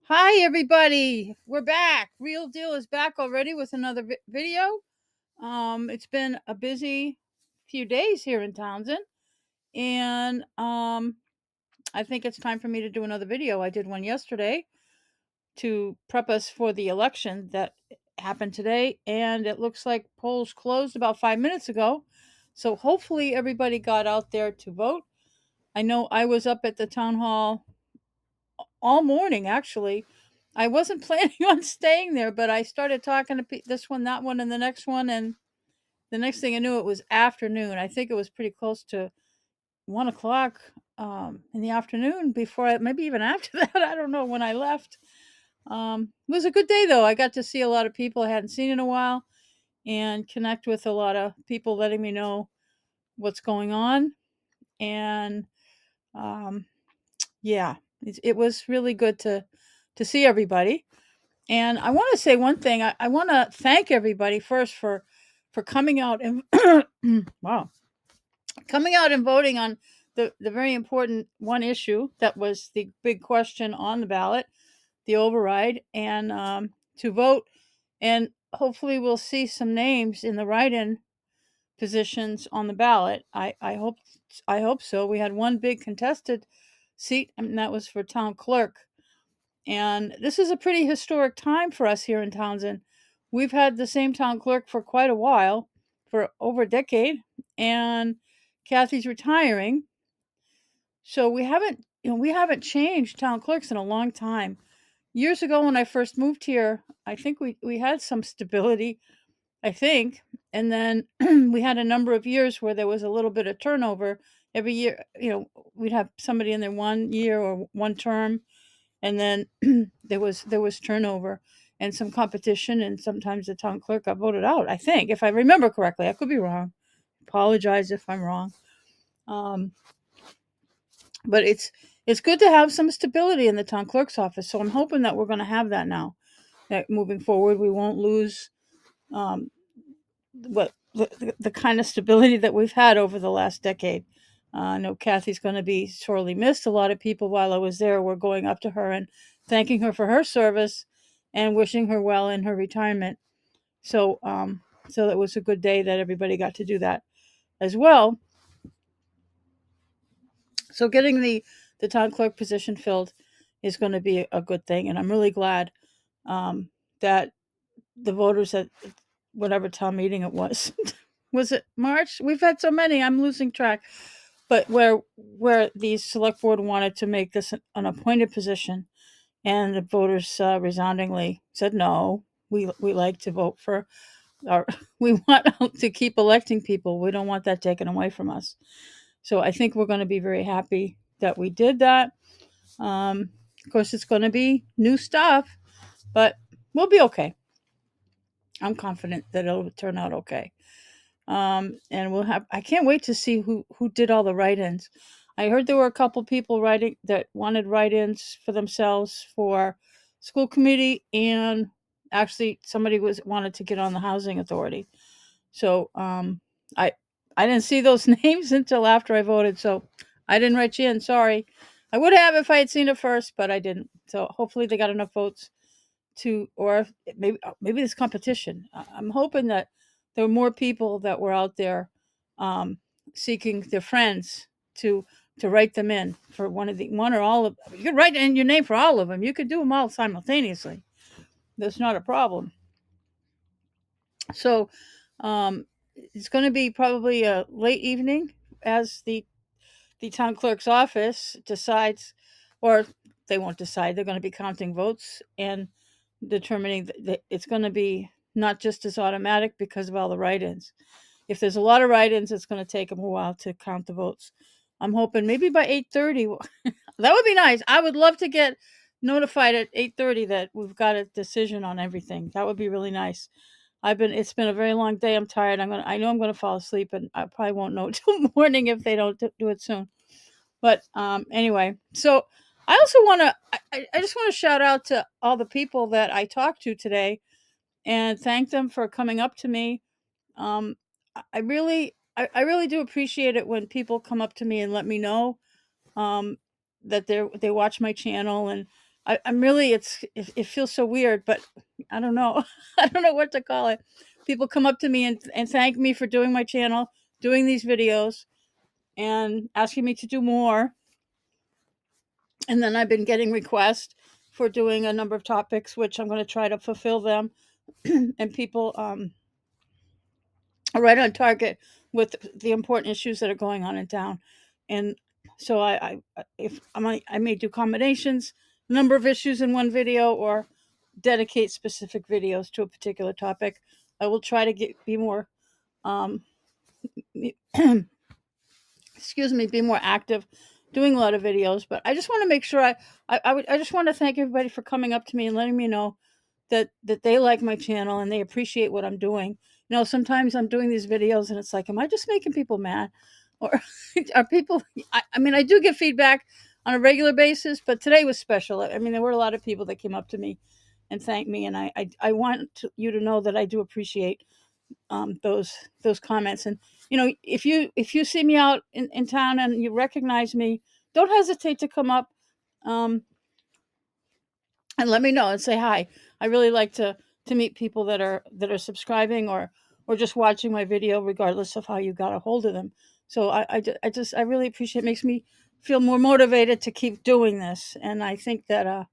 Hi, everybody. We're back. Real Deal is back already with another video. It's been a busy few days here in Townsend, and I think it's time for me to do another video. I did one yesterday to prep us for the election that happened today, and it looks like polls closed about 5 minutes ago. So hopefully everybody got out there to vote. I know I was up at the town hall all morning, actually. I wasn't planning on staying there, but I started talking to this one, that one, and the next one, and the next thing I knew, it was afternoon. I think it was pretty close to 1 o'clock in the afternoon before maybe even after that. I don't know when I left. It was a good day, though. I got to see a lot of people I hadn't seen in a while and connect with a lot of people letting me know what's going on. And um, yeah, it was really good to see everybody. And I want to say one thing. I want to thank everybody first for coming out and wow, coming out and voting on the very important one issue that was the big question on the ballot, the override, and to vote. And hopefully, we'll see some names in the write-in positions on the ballot. I hope so. We had one big contested seat, and that was for town clerk. And this is a pretty historic time for us here in Townsend. We've had the same town clerk for quite a while, for over a decade, and Kathy's retiring. So we haven't changed town clerks in a long time. Years ago when I first moved here, I think we had some stability, I think. And then we had a number of years where there was a little bit of turnover. Every year, we'd have somebody in there 1 year or one term, and then there was turnover and some competition, and sometimes the town clerk got voted out, I think, if I remember correctly. I could be wrong. Apologize if I'm wrong. um, but it's good to have some stability in the town clerk's office, so I'm hoping that we're going to have that now, that moving forward we won't lose um, what the kind of stability that we've had over the last decade. I know Kathy's going to be sorely missed. A lot of people, while I was there, were going up to her and thanking her for her service and wishing her well in her retirement. So it was a good day that everybody got to do that as well. So getting the town clerk position filled is going to be a good thing, and I'm really glad that the voters at whatever town meeting it was was it March? We've had so many, I'm losing track. But where the select board wanted to make this an appointed position, and the voters resoundingly said no. We like to vote for our. We want to keep electing people. We don't want that taken away from us. So I think we're going to be very happy that we did that. Of course, it's going to be new stuff, but we'll be okay. I'm confident that it'll turn out okay. And we'll have. I can't wait to see who did all the write-ins. I heard there were a couple people writing that wanted write-ins for themselves for school committee, and actually somebody was wanted to get on the housing authority. So I I didn't see those names until after I voted, so I didn't write you in. Sorry. I would have if I had seen it first, but I didn't. So hopefully they got enough votes to, or maybe this competition. I'm hoping that there were more people that were out there um, seeking their friends to write them in for one or all of. You could write in your name for all of them. You could do them all simultaneously. That's not a problem. So um, it's going to be probably a late evening as the town clerk's office decides, or they won't decide. They're going to be counting votes and determining that it's going to be not just as automatic because of all the write-ins. If there's a lot of write-ins, it's going to take them a while to count the votes. I'm hoping maybe by 8:30. That would be nice. I would love to get notified at 8:30 that we've got a decision on everything. That would be really nice. It's been a very long day. I'm tired. I know I'm gonna fall asleep, and I probably won't know till morning if they don't do it soon. But anyway, so I also want to. I just want to shout out to all the people that I talked to today and thank them for coming up to me. I really do appreciate it when people come up to me and let me know um, that they watch my channel, I'm really it feels so weird, but I don't know. I don't know what to call it. People come up to me and thank me for doing my channel, doing these videos, and asking me to do more. And then I've been getting requests for doing a number of topics, which I'm going to try to fulfill them. And people are right on target with the important issues that are going on in town. And so if I may do combinations, number of issues in one video, or dedicate specific videos to a particular topic. I will try to be more, um, excuse me, be more active, doing a lot of videos. But I just want to make sure I just want to thank everybody for coming up to me and letting me know that they like my channel and they appreciate what I'm doing. You know, sometimes I'm doing these videos and it's like, am I just making people mad, or are people? I mean, I do get feedback on a regular basis, but today was special. I mean, there were a lot of people that came up to me and thanked me, and I want you to know that I do appreciate those comments. And you know, if you see me out in town and you recognize me, don't hesitate to come up, um, and let me know and say hi. I really like to meet people that are subscribing, or just watching my video, regardless of how you got a hold of them. So I really appreciate it. Makes me feel more motivated to keep doing this, and I think that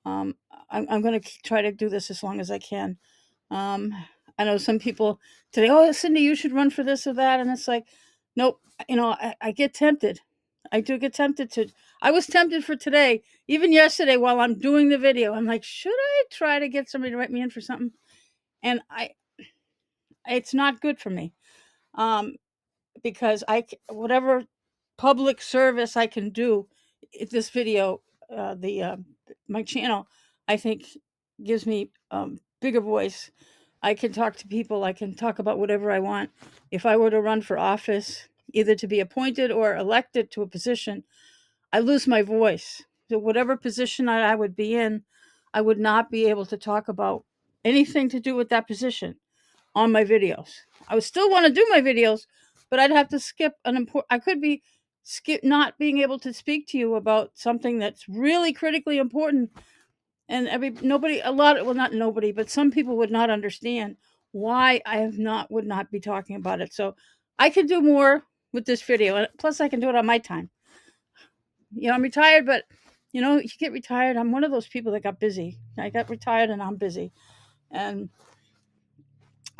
um, I'm going to try to do this as long as I can. Um, I know some people today, oh, Cindy, you should run for this or that. And it's like, nope, you know, I get tempted. I do get tempted to. I was tempted for today, even yesterday while I'm doing the video. I'm like, should I try to get somebody to write me in for something? And it's not good for me. Um, because whatever public service I can do, this video, the my channel, I think gives me bigger voice. I can talk to people. I can talk about whatever I want. If I were to run for office, either to be appointed or elected to a position, I lose my voice. So whatever position I would be in, I would not be able to talk about anything to do with that position on my videos. I would still want to do my videos, but I'd have to skip an important. I could be skip not being able to speak to you about something that's really critically important, and a lot of, well, not nobody, but some people would not understand why I have not would not be talking about it. So I can do more with this video, and plus I can do it on my time. You know, I'm retired, but you know, you get retired. I'm one of those people that got busy. I got retired and I'm busy, and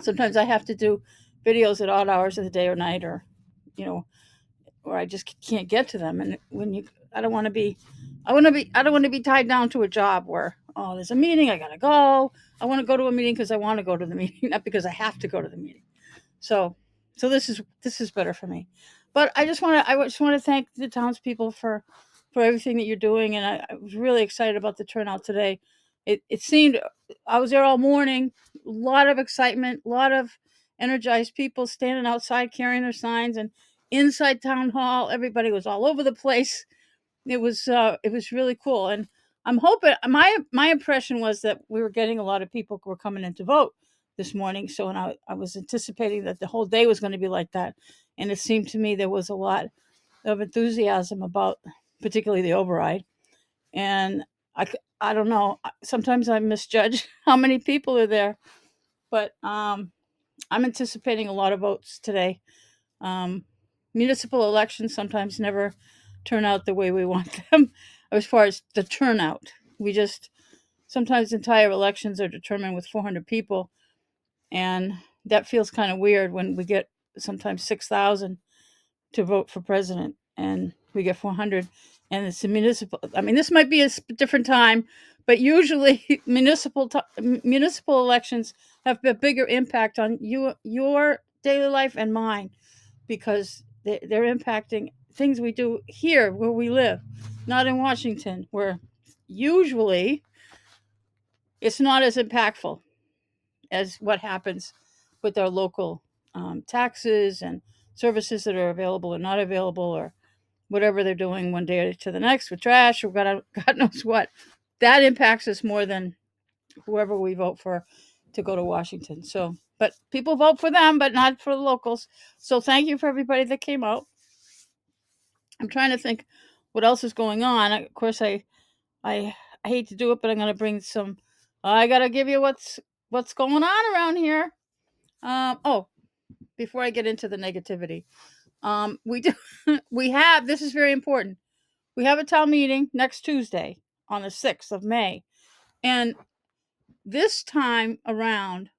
sometimes I have to do videos at odd hours of the day or night, or you know, or I just can't get to them. And when you, I don't want to be, I don't want to be tied down to a job where, oh, there's a meeting, I gotta go. I want to go to a meeting because I want to go to the meeting, not because I have to go to the meeting. So, so this is better for me. But I just want to thank the townspeople for everything that you're doing, and I was really excited about the turnout today. It seemed, I was there all morning, a lot of excitement, a lot of energized people standing outside carrying their signs, and inside town hall, everybody was all over the place. It was really cool, and I'm hoping, my impression was that we were getting a lot of people who were coming in to vote this morning. So, and I was anticipating that the whole day was going to be like that, and it seemed to me there was a lot of enthusiasm about, particularly the override. And I don't know. Sometimes I misjudge how many people are there, but I'm anticipating a lot of votes today. Um, Municipal elections sometimes never turn out the way we want them, as far as the turnout. We just, sometimes entire elections are determined with 400 people, and that feels kind of weird when we get sometimes 6,000 to vote for president, and we get 400, and it's a municipal. I mean, this might be a different time, but usually municipal elections have a bigger impact on your daily life and mine, because they're impacting things we do here where we live, not in Washington, where usually it's not as impactful as what happens with our local taxes and services that are available or not available, or whatever they're doing one day to the next with trash, or God knows what. That impacts us more than whoever we vote for to go to Washington. So, but people vote for them, but not for the locals. So thank you for everybody that came out. I'm trying to think what else is going on. Of course, I I hate to do it, but I'm gonna bring some. I gotta give you what's going on around here. Oh, before I get into the negativity, we do we have this is very important. We have a town meeting next Tuesday on the 6th of May, and this time around,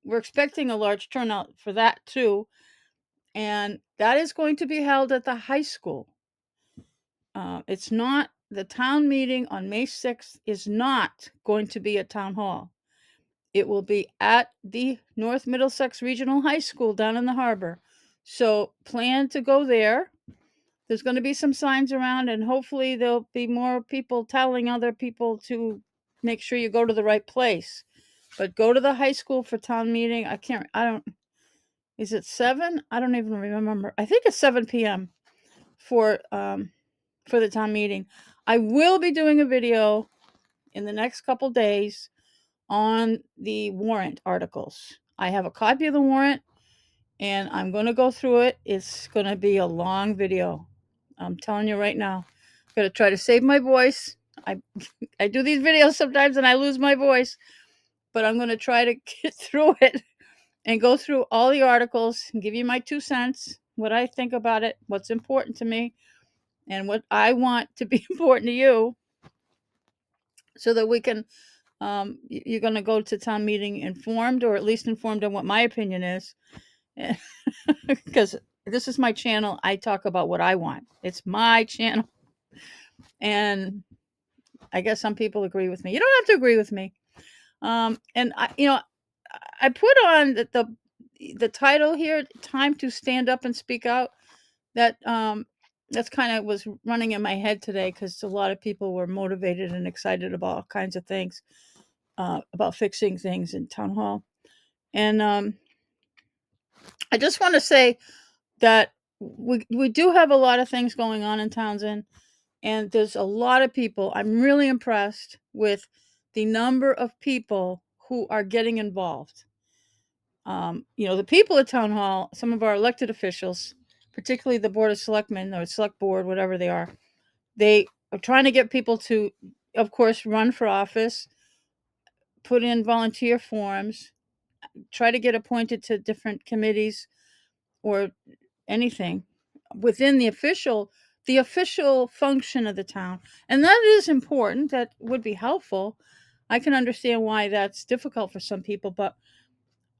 we're expecting a large turnout for that too, and that is going to be held at the high school. It's not the town meeting on May 6th is not going to be at Town Hall. It will be at the North Middlesex Regional High School down in the harbor. So plan to go there. There's going to be some signs around, and hopefully there'll be more people telling other people to make sure you go to the right place. But go to the high school for town meeting. Is it 7? I don't even remember. I think it's 7 p.m. for the town meeting. I will be doing a video in the next couple days on the warrant articles. I have a copy of the warrant and I'm going to go through it. It's going to be a long video. I'm telling you right now. I'm going to try to save my voice. I I do these videos sometimes and I lose my voice, but I'm going to try to get through it and go through all the articles and give you my 2 cents, what I think about it, what's important to me, and what I want to be important to you, so that we can you're going to go to town meeting informed, or at least informed on what my opinion is, because this is my channel. I talk about what I want. It's my channel, and I guess some people agree with me. You don't have to agree with me. And I put on the title here, "Time to Stand Up and Speak Out." That that's kind of was running in my head today because a lot of people were motivated and excited about all kinds of things, about fixing things in town hall. And I just want to say that we do have a lot of things going on in Townsend, and there's a lot of people. I'm really impressed with the number of people who are getting involved. The people at town hall, some of our elected officials, particularly the board of selectmen or select board, whatever they are trying to get people to, of course, run for office, put in volunteer forms, try to get appointed to different committees or anything within the official function of the town. And that is important. That would be helpful. I can understand why that's difficult for some people, but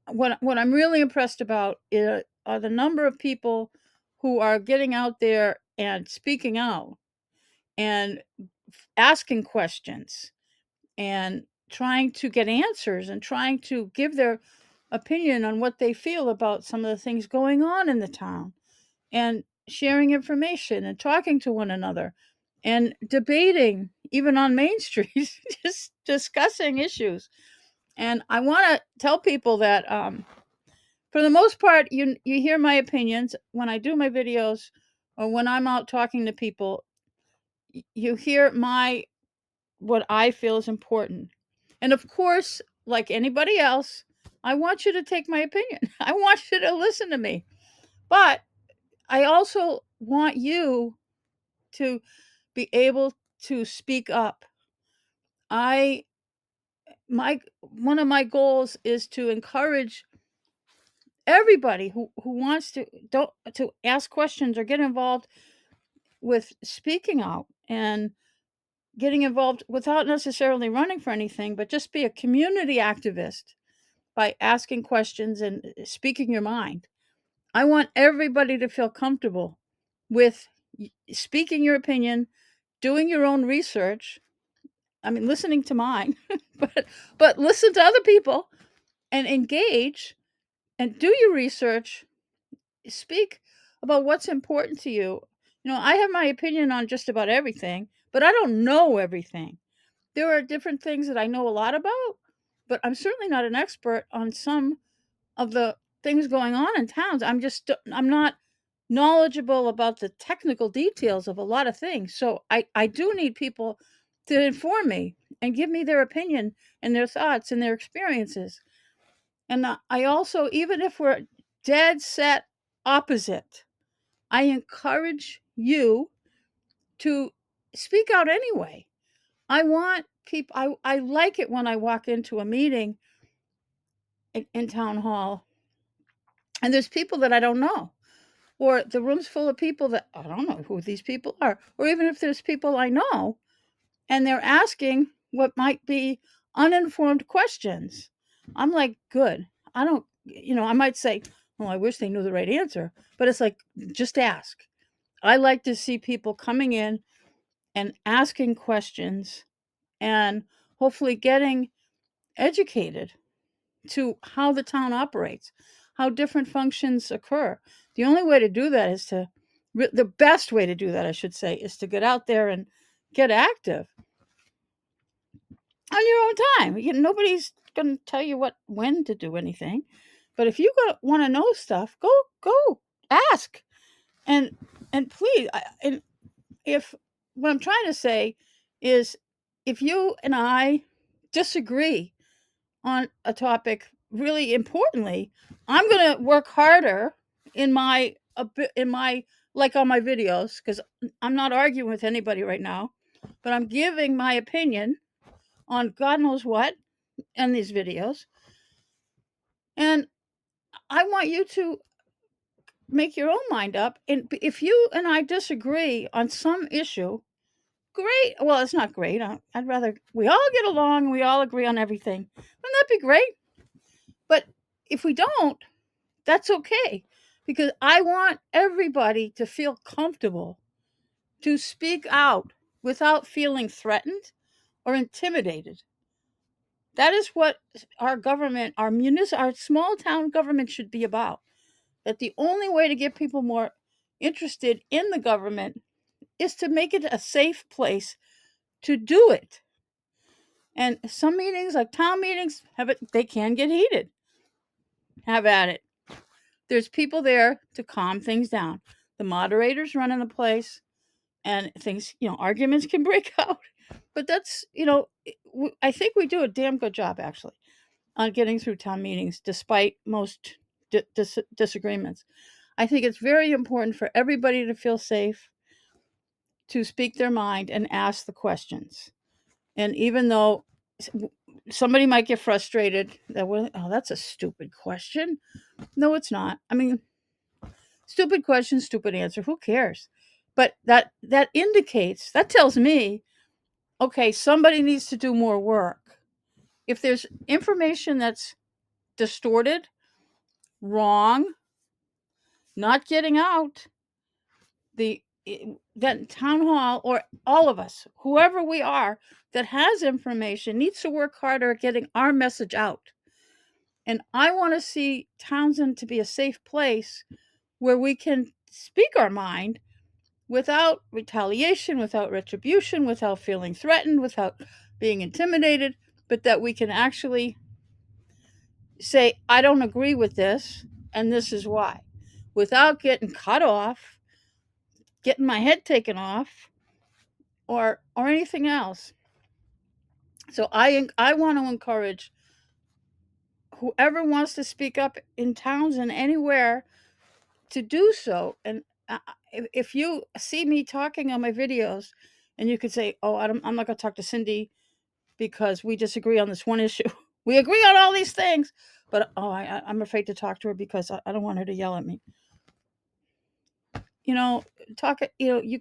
what I'm really impressed about are the number of people who are getting out there and speaking out and asking questions and trying to get answers and trying to give their opinion on what they feel about some of the things going on in the town, and sharing information and talking to one another and debating even on Main Street, just discussing issues. And I want to tell people that for the most part, you hear my opinions when I do my videos or when I'm out talking to people. You hear my what I feel is important. And of course, like anybody else, I want you to take my opinion. I want you to listen to me. But I also want you to be able to speak up. I my One of my goals is to encourage everybody who wants to don't to ask questions or get involved with speaking out and getting involved without necessarily running for anything, but just be a community activist by asking questions and speaking your mind. I want everybody to feel comfortable with speaking your opinion, doing your own research. I mean, listening to mine, but listen to other people and engage and do your research. Speak about what's important to you. I have my opinion on just about everything, but I don't know everything. There are different things that I know a lot about, but I'm certainly not an expert on some of the things going on in towns. I'm not knowledgeable about the technical details of a lot of things. So I do need people to inform me and give me their opinion and their thoughts and their experiences. And I also, even if we're dead set opposite, I encourage you to speak out anyway. I want people, I like it when I walk into a meeting in town hall and there's people that I don't know, or the room's full of people that I don't know who these people are, or even if there's people I know and they're asking what might be uninformed questions. I'm like, good. I don't, I might say, well, I wish they knew the right answer, but it's like, just ask. I like to see people coming in and asking questions and hopefully getting educated to how the town operates, how different functions occur. The only way to do that is the best way to do that, I should say, is to get out there and get active on your own time. Nobody's going to tell you when to do anything, but if you want to know stuff, go ask, and please, and if what I'm trying to say is, if you and I disagree on a topic really importantly, I'm going to work harder in my like on my videos, because I'm not arguing with anybody right now, but I'm giving my opinion on God knows what in these videos. And I want you to make your own mind up. And if you and I disagree on some issue, great. Well, it's not great. I'd rather we all get along, we all agree on everything. Wouldn't that be great? But if we don't, that's okay, because I want everybody to feel comfortable to speak out without feeling threatened or intimidated. That is what our government, our small town government should be about. That the only way to get people more interested in the government is to make it a safe place to do it. And some meetings, like town meetings, they can get heated. Have at it. There's people there to calm things down. The moderator's running the place, and things, arguments can break out. But that's, I think we do a damn good job, actually, on getting through town meetings despite most disagreements. I think it's very important for everybody to feel safe to speak their mind and ask the questions. And even though somebody might get frustrated that, well, oh, that's a stupid question. No, it's not. I mean, stupid question, stupid answer. Who cares? But that indicates, that tells me, okay, somebody needs to do more work. If there's information that's distorted, wrong, not getting out, that town hall, or all of us, whoever we are that has information, needs to work harder at getting our message out. And I want to see Townsend to be a safe place where we can speak our mind without retaliation, without retribution, without feeling threatened, without being intimidated, but that we can actually say, I don't agree with this, and this is why, without getting cut off, getting my head taken off, or anything else. So I want to encourage whoever wants to speak up in towns and anywhere to do so. And if you see me talking on my videos, and you could say, "Oh, I'm not going to talk to Cindy because we disagree on this one issue. We agree on all these things, but I'm afraid to talk to her because I don't want her to yell at me." You know, talk. You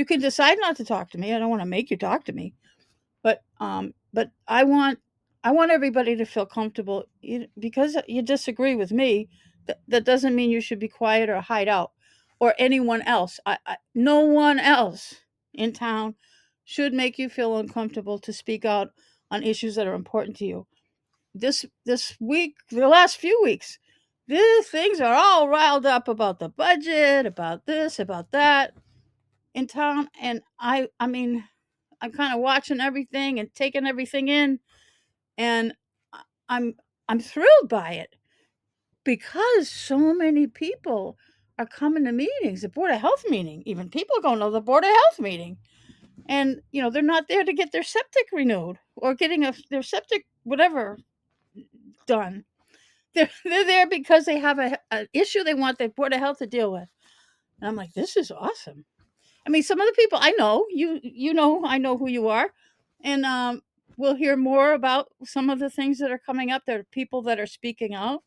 can decide not to talk to me. I don't want to make you talk to me, but I want everybody to feel comfortable. Because you disagree with me, that doesn't mean you should be quiet or hide out, or anyone else. No one else in town should make you feel uncomfortable to speak out on issues that are important to you. This week, the last few weeks, these things are all riled up about the budget, about this, about that in town, and I mean, I'm kind of watching everything and taking everything in, and I'm I'm thrilled by it, because so many people are coming to meetings, the board of health meeting, even people going to the board of health meeting, and they're not there to get their septic renewed or getting their septic whatever done. They're there because they have an issue they want the board of health to deal with, and I'm like, this is awesome. I mean, some of the people I know, I know who you are, and we'll hear more about some of the things that are coming up. There are people that are speaking out.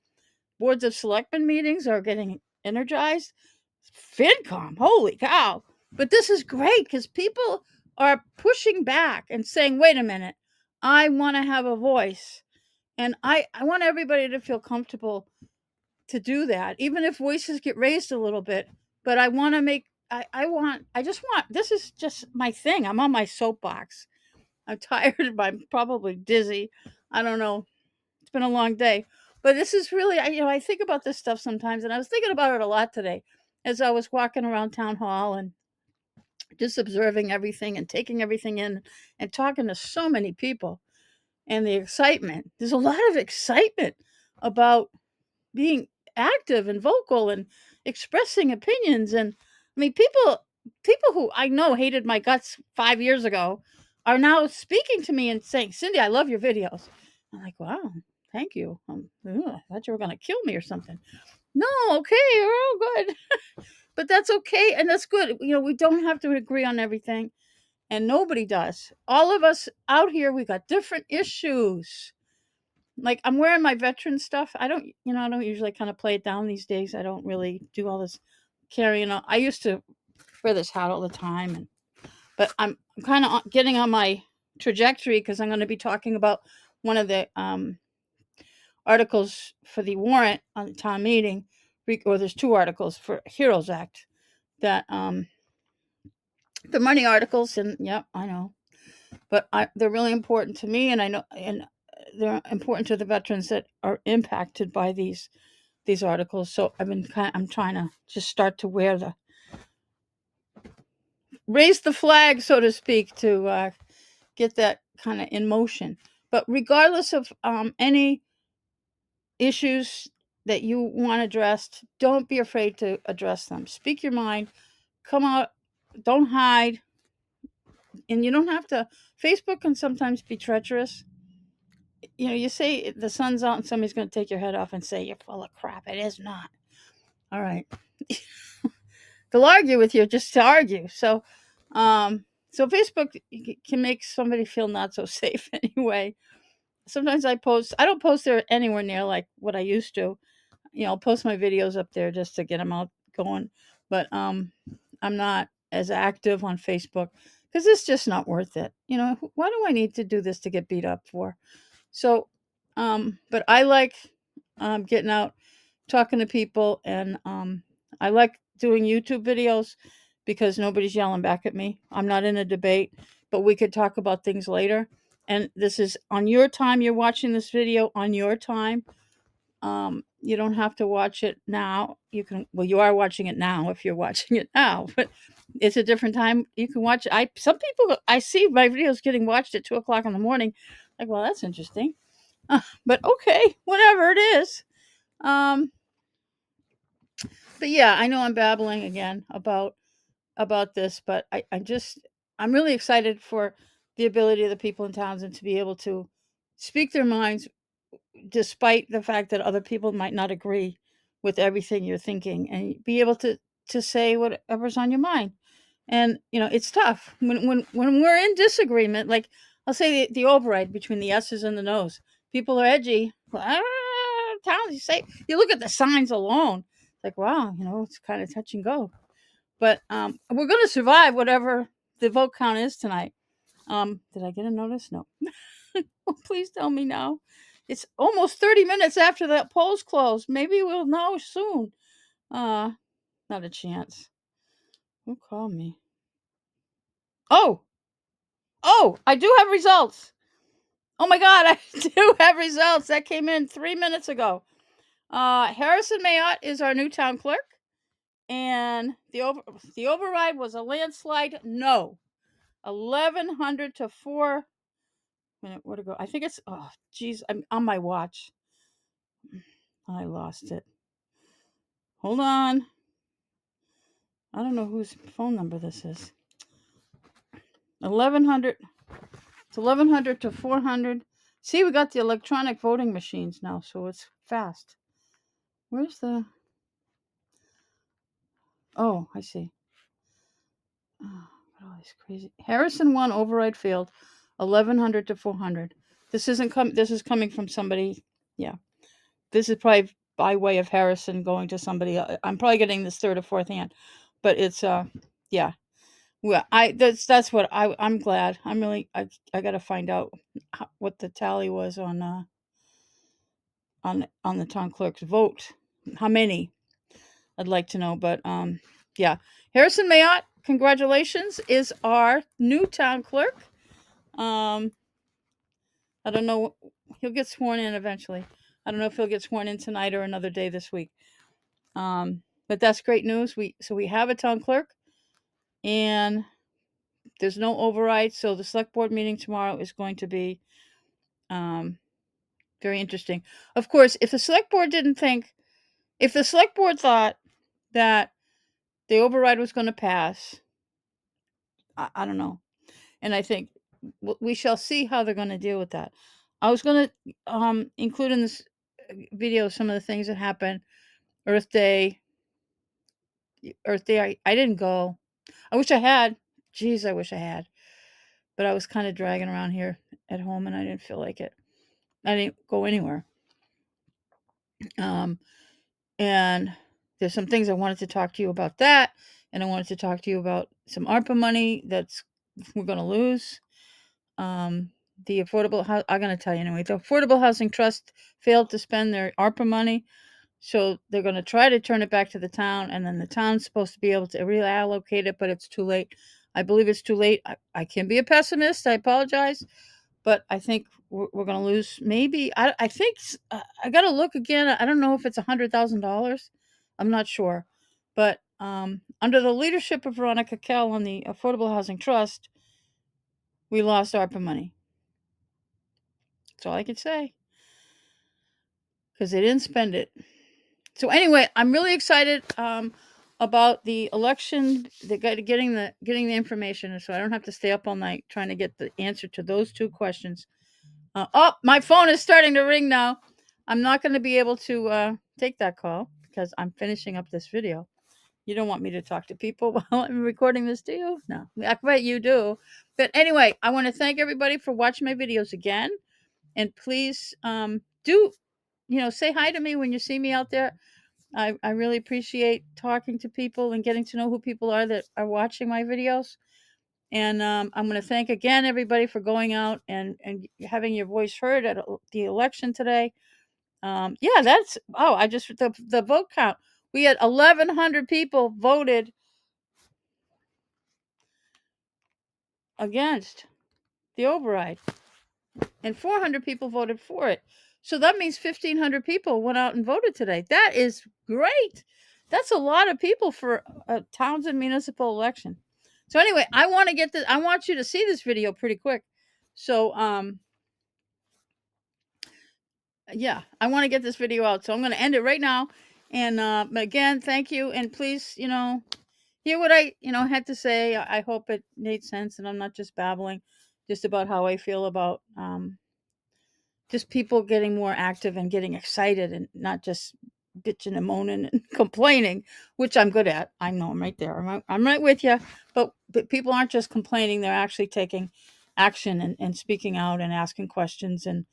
Boards of selectmen meetings are getting energized. FinCom, holy cow. But this is great because people are pushing back and saying, wait a minute, I want to have a voice. And I want everybody to feel comfortable to do that, even if voices get raised a little bit. But I want to make, I just want, this is just my thing. I'm on my soapbox. I'm tired. I'm probably dizzy. I don't know. It's been a long day. But this is really, I think about this stuff sometimes, and I was thinking about it a lot today as I was walking around town hall and just observing everything and taking everything in and talking to so many people and the excitement. There's a lot of excitement about being active and vocal and expressing opinions. And I mean, people who I know hated my guts 5 years ago are now speaking to me and saying, Cindy, I love your videos. I'm like, wow, thank you. I thought you were going to kill me or something. No, okay, we're all good. But that's okay. And that's good. We don't have to agree on everything. And nobody does. All of us out here, we got different issues. Like, I'm wearing my veteran stuff. I don't usually kind of play it down these days. I don't really do all this carrying on. I used to wear this hat all the time, but I'm kind of getting on my trajectory because I'm going to be talking about one of the articles for the warrant on the town meeting, or there's two articles for Heroes Act that the money articles, and yep, I know, but they're really important to me, and I know, and they're important to the veterans that are impacted by these articles. So I'm trying to just start to raise the flag, so to speak, to get that kind of in motion. But regardless of any issues that you want addressed, don't be afraid to address them. Speak your mind. Come out. Don't hide. And you don't have to. Facebook can sometimes be treacherous. You say the sun's out and somebody's going to take your head off and say you're full of crap. It is not. All right. They'll argue with you just to argue. So Facebook can make somebody feel not so safe anyway. Sometimes I post. I don't post there anywhere near like what I used to. I'll post my videos up there just to get them out going. But I'm not as active on Facebook because it's just not worth it. Why do I need to do this to get beat up for? So, but I like getting out, talking to people, and I like doing YouTube videos because nobody's yelling back at me. I'm not in a debate, but we could talk about things later. And this is on your time. You're watching this video on your time. You don't have to watch it now. You are watching it now if you're watching it now, but it's a different time. You can watch it. Some people, I see my videos getting watched at 2 o'clock in the morning. Like, well, that's interesting. But okay, whatever it is. Um, but yeah, I know I'm babbling again about this, but I'm really excited for the ability of the people in Townsend to be able to speak their minds despite the fact that other people might not agree with everything you're thinking, and be able to say whatever's on your mind. And it's tough when we're in disagreement. Like, I'll say the override between the yeses and the nos. People are edgy. Towns, you look at the signs alone. It's like, wow, it's kind of touch and go. But we're going to survive whatever the vote count is tonight. Did I get a notice? No. Oh, please tell me now. It's almost 30 minutes after that poll's closed. Maybe we'll know soon. Uh, Not a chance. Who called me? Oh, I do have results. Oh my God, I do have results. That came in 3 minutes ago. Harrison Mayotte is our new town clerk, and the override was a landslide no. 1,100 to 4. Minute, where to go? I think it's, oh, geez, I'm on my watch. I lost it. Hold on. I don't know whose phone number this is. 1,100. It's 1,100 to 400. See, we got the electronic voting machines now, so it's fast. Where's the? Oh, I see. Oh, all these crazy. Harrison won, override failed. 1,100 to 400. This is coming from somebody. Yeah. This is probably by way of Harrison going to somebody. I'm probably getting this third or fourth hand, but it's yeah. Well, that's what I'm glad. I'm really I got to find out what the tally was on the town clerk's vote. How many? I'd like to know, but yeah. Harrison Mayotte, congratulations, is our new town clerk. Um I don't know, he'll get sworn in eventually. I don't know if he'll get sworn in tonight or another day this week. But that's great news. We have a town clerk, and there's no override. So the select board meeting tomorrow is going to be um, very interesting. Of course, if the select board thought that the override was going to pass, I don't know. And I think we shall see how they're going to deal with that. I was going to include in this video some of the things that happened. Earth Day, I didn't go. I wish I had. Jeez, I wish I had. But I was kind of dragging around here at home and I didn't feel like it. I didn't go anywhere. Um, and there's some things I wanted to talk to you about that. And I wanted to talk to you about some ARPA money that's we're going to lose. Um, the affordable house, I'm going to tell you anyway. The Affordable Housing Trust failed to spend their ARPA money. So they're going to try to turn it back to the town, and then the town's supposed to be able to reallocate it, but it's too late. I believe it's too late. I can be a pessimist. I apologize, but I think we're going to lose. Maybe I think I got to look again. I don't know if it's $100,000. I'm not sure, but under the leadership of Veronica Kell on the Affordable Housing Trust, we lost ARPA money. That's all I can say because they didn't spend it. So anyway, I'm really excited about the election, getting the information, so I don't have to stay up all night trying to get the answer to those two questions. Oh, my phone is starting to ring now. I'm not going to be able to take that call because I'm finishing up this video. You don't want me to talk to people while I'm recording this, do you? No, I bet you do. But anyway, I want to thank everybody for watching my videos again, and please do say hi to me when you see me out there. I really appreciate talking to people and getting to know who people are that are watching my videos. And I'm going to thank again everybody for going out and having your voice heard at the election today. Yeah, that's I just the vote count. We had 1,100 people voted against the override, and 400 people voted for it. So that means 1,500 people went out and voted today. That is great. That's a lot of people for a Townsend municipal election. So anyway, I want you to see this video pretty quick. So yeah, I want to get this video out. So I'm going to end it right now. And again, thank you, and please, hear what I, had to say. I hope it made sense and I'm not just babbling just about how I feel about just people getting more active and getting excited and not just bitching and moaning and complaining, which I'm good at. I know I'm right there. I'm right with you. But people aren't just complaining; they're actually taking action and speaking out and asking questions and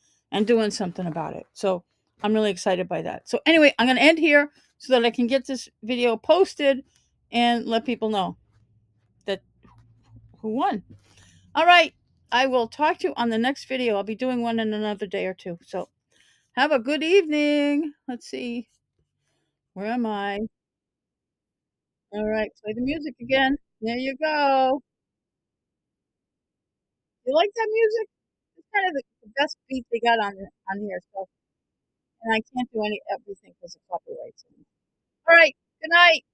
doing something about it. So I'm really excited by that. So anyway, I'm going to end here so that I can get this video posted and let people know that who won. All right. I will talk to you on the next video. I'll be doing one in another day or two. So have a good evening. Let's see. Where am I? All right, play the music again. There you go. You like that music? It's kind of the best beat they got on here. So, and I can't do everything because of copyrights. All right. Good night.